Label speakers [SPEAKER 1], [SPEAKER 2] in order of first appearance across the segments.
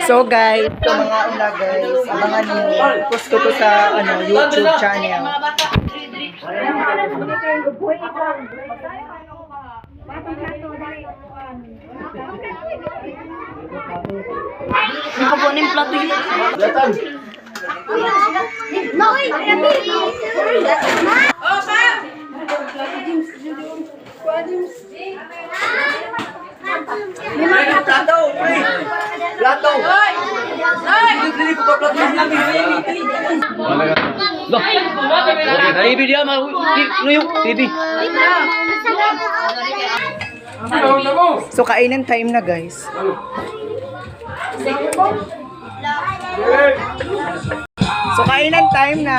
[SPEAKER 1] So guys, ito mga ula guys, abangan niyo. Post ko to sa YouTube channel.
[SPEAKER 2] Nakabunin plato yun.
[SPEAKER 3] Noy!
[SPEAKER 4] Plato! Plato! Hindi ko pa plato namin. TV dia mah nuyuk TV.
[SPEAKER 1] So kainan time na guys. So kainan time na.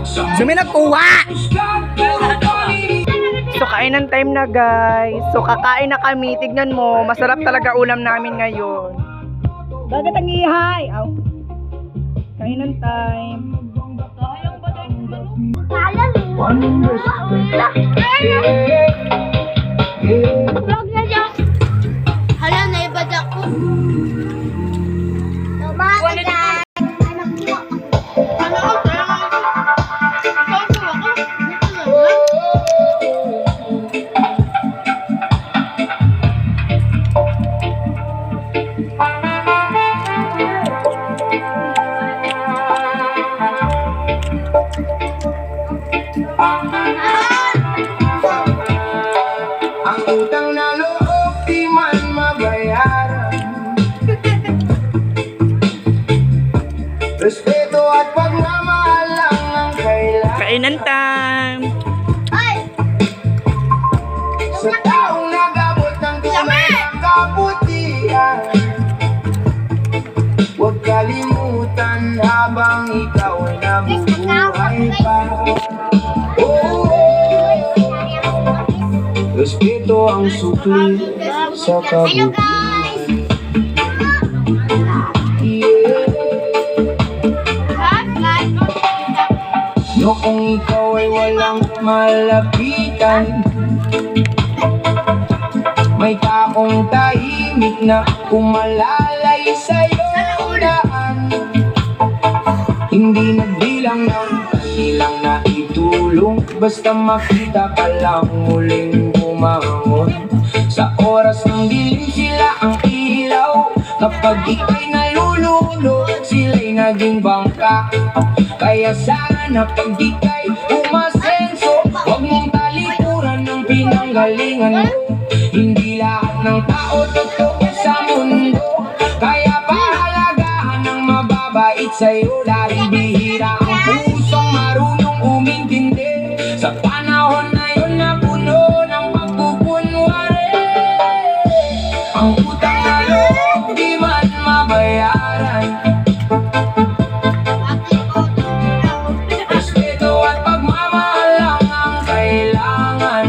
[SPEAKER 1] So may nagkuha. So kainan time na guys. So kakain na kami. Tignan mo, masarap talaga ulam namin ngayon. Bakit ang ihay? Aw. Kainan time.
[SPEAKER 3] Vlog na dyan. Hala, naibad ako. Tumakas. Anak mo.
[SPEAKER 5] Ang utang na loob di man mabayaran. Respeto at pagmamahal lang ang kailangan.
[SPEAKER 1] Kainan time.
[SPEAKER 3] Ay!
[SPEAKER 5] Sa taong nag-abot ng tunay ng kabutihan. Huwag kalimutan habang ikaw ay nabubuhay pa. Oh, respeto ang sukli sa
[SPEAKER 3] Hello
[SPEAKER 5] kabutihan.
[SPEAKER 3] guys!
[SPEAKER 5] Noong ikaw ay walang malapitan, may taong tahimik na umalalay sa'yo daan. Hindi nagbilang ng kanilang naitulong, basta makita ka lang muling bumangon. Sa oras ng dilim sila ang ilaw, kapag ika'y nalululo, sila'y naging bangka. Kaya sana pag ika'y umasenso, huwag mong talikuran ng pinanggalingan mo. Hindi lahat ng tao totoo sa mundo, kaya pahalagahan ng mababait sa'yo. Dahil bihira ang pusong marunong umintindi sa panahon na yun na puno ng pagpupunwari. Ang utang na loob di man mabayaran. Respeto at pagmamahal lang ang kailangan.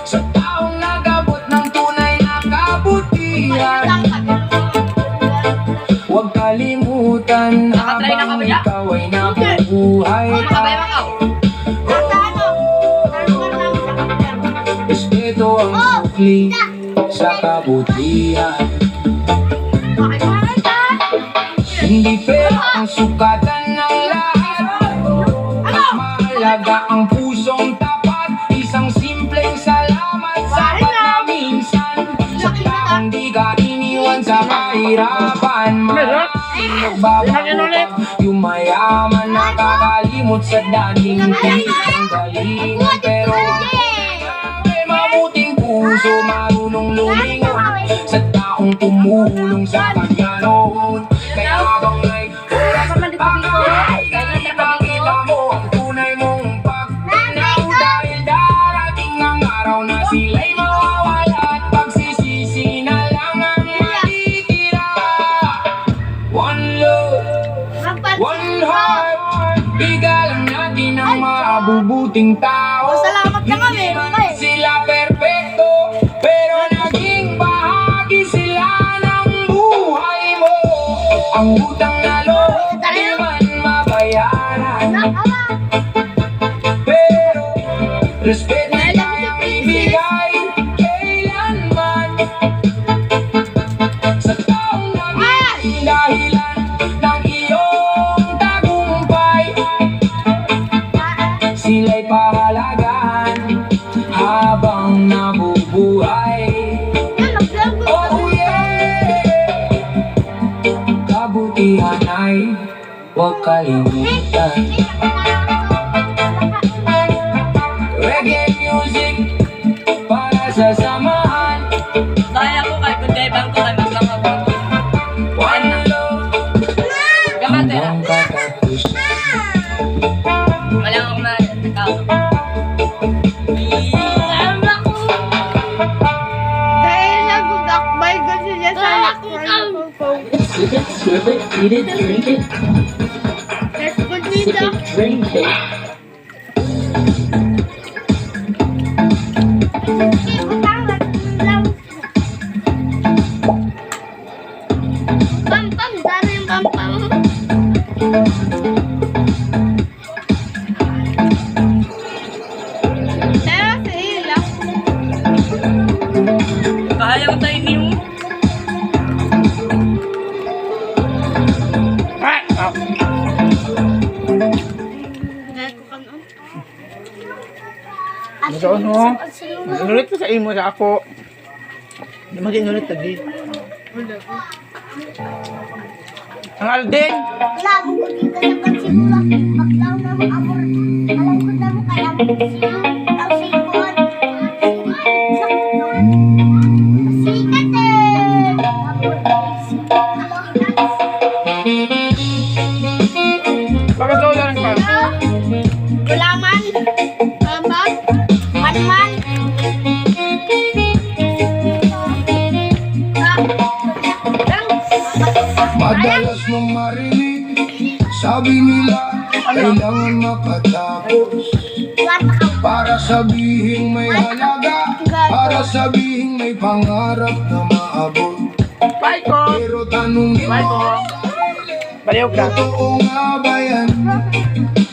[SPEAKER 5] Sa taong nag-abot ng tunay na kabutihan, huwag kalimutan habang ikaw ay nabubuhay pa. Respeto ang sukli sa kabutihan. Hindi pera ang sukatan ng lahat, mas mahalaga ang pusong tapat. Isang simpleng salamat, sapat na minsan. Sa taong di ka iniwan sa kahirapan, maraming nagbabago. Yung mayaman nakakalimot sa dating pinanggalingan. Pero may mabuting puso, marunong lumingon sa taong tumulong sa kanya noon. Kaya habang may oras at pagkakas, ipakita mo ang tunay mong pagtanaw. Dahil darating ang araw na sila'y mawawala at pagsisisi na lang ang matitira. One love, one heart, bigalan natin ang mabubuting tao.
[SPEAKER 3] Salamat na kami,
[SPEAKER 5] Hindi man
[SPEAKER 3] okay.
[SPEAKER 5] sila perfecto, pero naging bahagi sila ng buhay mo. Ang utang na loob di man mabayaran, pero respeto na ang ibigay. huwag kalimutan. Reggae music para sa samahan.
[SPEAKER 4] Kaya ko kahit magkaibang ko kay magkakabang ko.
[SPEAKER 5] One love
[SPEAKER 4] Gamate na.
[SPEAKER 5] hanggang katapusan.
[SPEAKER 4] Wala akong nakakaw.
[SPEAKER 3] Dahil nagugakbay ko sila sa
[SPEAKER 2] Sip it, slurp it, eat it, drink it. Sip it, drink it.
[SPEAKER 3] Pampam, dami yung pampam. Pero sa ila.
[SPEAKER 4] Kaya ko tayo niyo.
[SPEAKER 1] Ay! Ah.
[SPEAKER 3] Dahil ko kanon.
[SPEAKER 1] Ito, no? Inulit ko sa imo sa ako. Hindi mag-inulit tadi. Ang Alden!
[SPEAKER 3] Labo ko dito sa pagsimula. Maglaw na mo amor. Alam ko na mo kaya mo siyo. Ang sikon. Sikat eh.
[SPEAKER 1] Bakit daw lang ka?
[SPEAKER 3] Gulaman. Bambang. Manman.
[SPEAKER 5] Madalas mong marinig, sabi nila, kailangan makatapos. Para sabihin may halaga, para sabihin may pangarap na maabot.
[SPEAKER 1] Bye ko!
[SPEAKER 5] Pero tanongin
[SPEAKER 1] Bye ko!
[SPEAKER 5] mo,
[SPEAKER 1] Baliw ka!
[SPEAKER 5] totoo nga ba yan?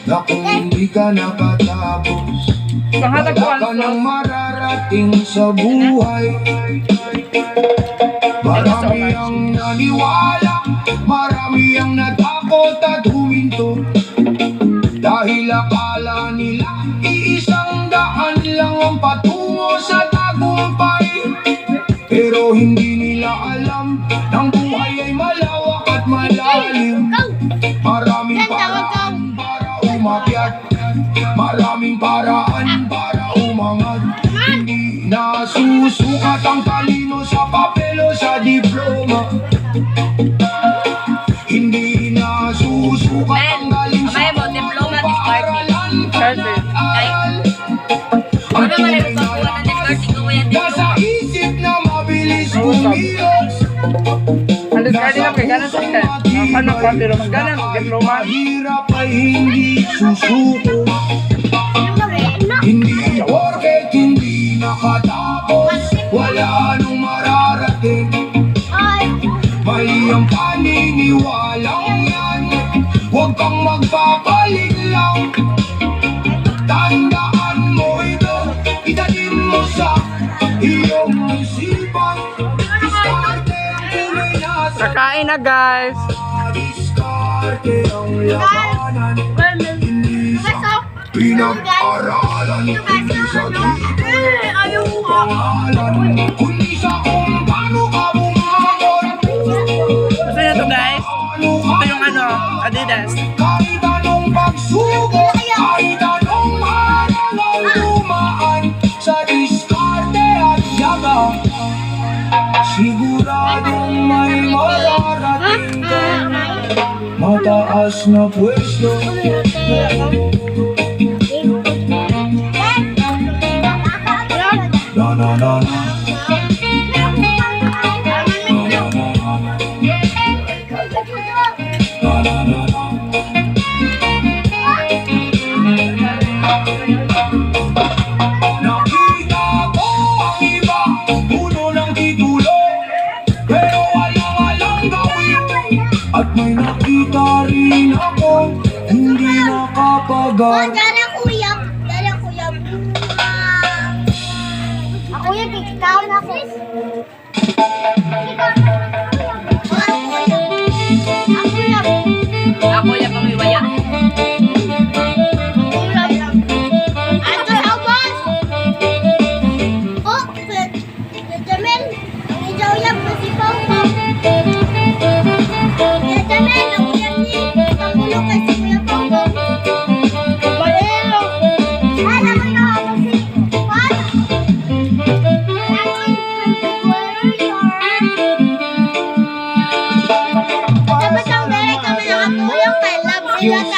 [SPEAKER 5] Na kung hindi ka nakatapos,
[SPEAKER 1] Panghatag ko
[SPEAKER 5] wala ka
[SPEAKER 1] ang
[SPEAKER 5] nang mararating sa buhay. Marami ang naniwala, marami ang natakot at huminto. Dahil akala nila iisang daan lang ang patungo sa tagumpay. Pero hindi nila alam, ang buhay ay malawak at malalim. Maraming paraan para umakyat, maraming paraan para umangat. Hindi nasusukat ang talino sa papel o sa diploma. Hindi nasusukat ang galing sa
[SPEAKER 4] Amay mo, diploma,
[SPEAKER 5] paaralan,
[SPEAKER 1] Perfect.
[SPEAKER 5] aral. Ang
[SPEAKER 4] Ano naman
[SPEAKER 5] tunay
[SPEAKER 4] yung
[SPEAKER 5] na
[SPEAKER 4] pagkuha ng discarding ko yan
[SPEAKER 5] nasa
[SPEAKER 4] diploma?
[SPEAKER 5] isip na mabilis kumilos.
[SPEAKER 1] Ang discarding na kay ganan sa ikan. Paano ka pero magganan, diploma.
[SPEAKER 5] Mahirap ay hindi susuko. Hindi porket hindi nakatapos, wala nang mararating. Mali ang paniniwalang yan, huwag kang magpapalit lang. Tandaan mo ito, itanim mo sa iyong isipan. Diskarte ang tunay na sa
[SPEAKER 1] Kakain na guys!
[SPEAKER 5] diskarte ang labanan. Hindi sa pinag-aralan, hindi sa pangalan, kundi sa kung paano ka bumangon.
[SPEAKER 1] Gusto nyo to guys? Ito yung ano, Adidas.
[SPEAKER 5] Kahit anong pagsubok, kahit anong harangan dumaan sa diskarte at yaga, siguradong may mararating ka. Mataas na pwesto, na na na na. Nakita ko ang iba, puno ng titulo, pero walang gawin. At may nakita rin ako, hindi nakapagal.
[SPEAKER 3] Dara kuya. Dara kuya. Ako yan, ikaw na ako.
[SPEAKER 4] Ako yung pamiwaya.
[SPEAKER 3] Ato sa ubos! Oh, Jamel! Ang ijaw yan, masipaw mo! Jamel, ang uyan ni Pangulo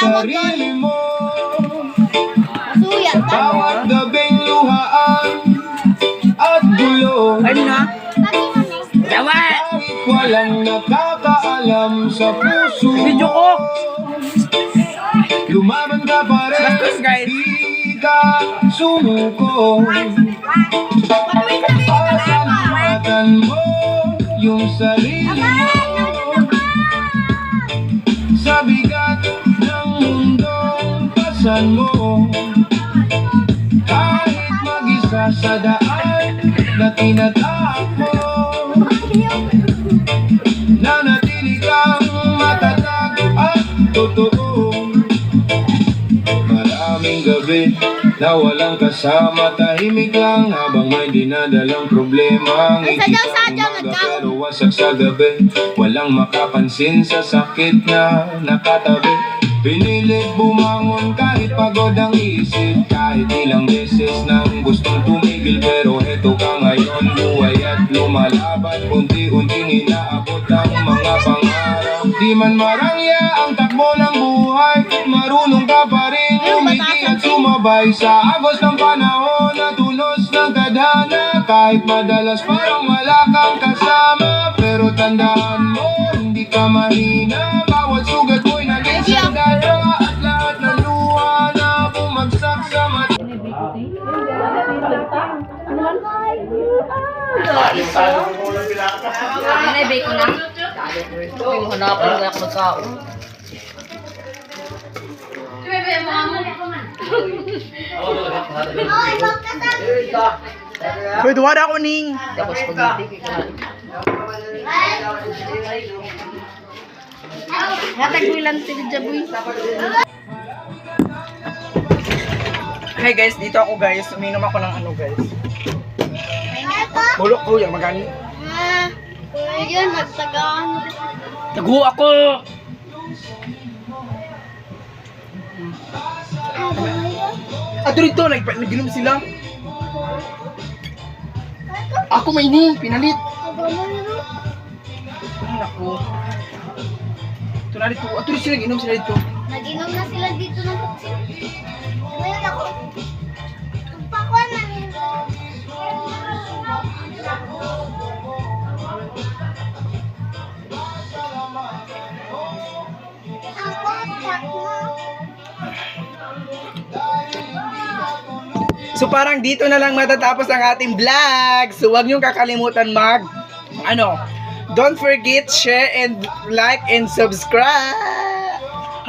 [SPEAKER 5] sarili mo.
[SPEAKER 3] Masuya.
[SPEAKER 5] Bawat gabing luhaan at gulo.
[SPEAKER 1] Ano na?
[SPEAKER 5] Kahit walang nakakaalam sa puso
[SPEAKER 1] Video ko!
[SPEAKER 5] lumaban ka pa rin,
[SPEAKER 1] Bastos, guys.
[SPEAKER 5] di ka sumuko. Pasalamatan mo yung sarili mo sa bigat ng mundong pasan mo. Kahit mag-isa sa daan na tinatahak mo, nanatili kang matatag at totoo. Maraming gabi na walang kasama, tahimik lang habang may dinadalang problema. Ang ngiti sa umaga pero wasak sa gabi, walang makapansin sa sakit na nakatabi. Pinilit bumangon kahit pagod ang isip, kahit ilang beses nang gustong tumigil, pero eto ka ngayon, buhay at lumalaban, unti-unting inaabot ang mga pangarap. Di man marangya ang takbo ng buhay, marunong ka pa rin umiti at sumabay sa agos ng panahon na tulos ng tadhana. Kahit madalas parang wala kang kasama, pero tandaan mo, hindi ka mahina. Bawat sugat mo'y naging sandata, at lahat ng luha na bumagsak sa mata.
[SPEAKER 2] Nanay, ko na. Yung hanapan ko yung magkaon.
[SPEAKER 1] Hoy, duwa na ako ning!
[SPEAKER 2] Tapos spaghetti.
[SPEAKER 3] Hatag mo lang sila Jaboy.
[SPEAKER 1] Hi guys, dito ako guys. Uminom ako ng ano guys. Bulok ko yan, magani.
[SPEAKER 3] Ayun, nagtagaan.
[SPEAKER 1] Tago ako! Ato rito, nag-inom sila. Ako may ini, pinalit. Ay, naku. Ito na dito. Ato rin sila, nag-inom sila dito.
[SPEAKER 3] Nag-inom na sila dito ng tuksin. Ngayon ako. Pakuan na nila.
[SPEAKER 1] So parang dito na lang matatapos ang ating vlog. So huwag niyong kakalimutan don't forget, share and like and subscribe.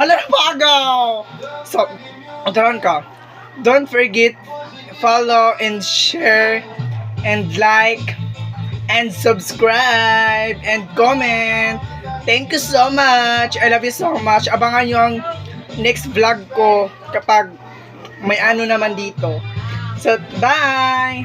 [SPEAKER 1] Hala na pagaw! So, utaran ka. Don't forget, follow and share and like and subscribe and comment. Thank you so much. I love you so much. Abangan nyo ang next vlog ko kapag may ano naman dito. So, bye!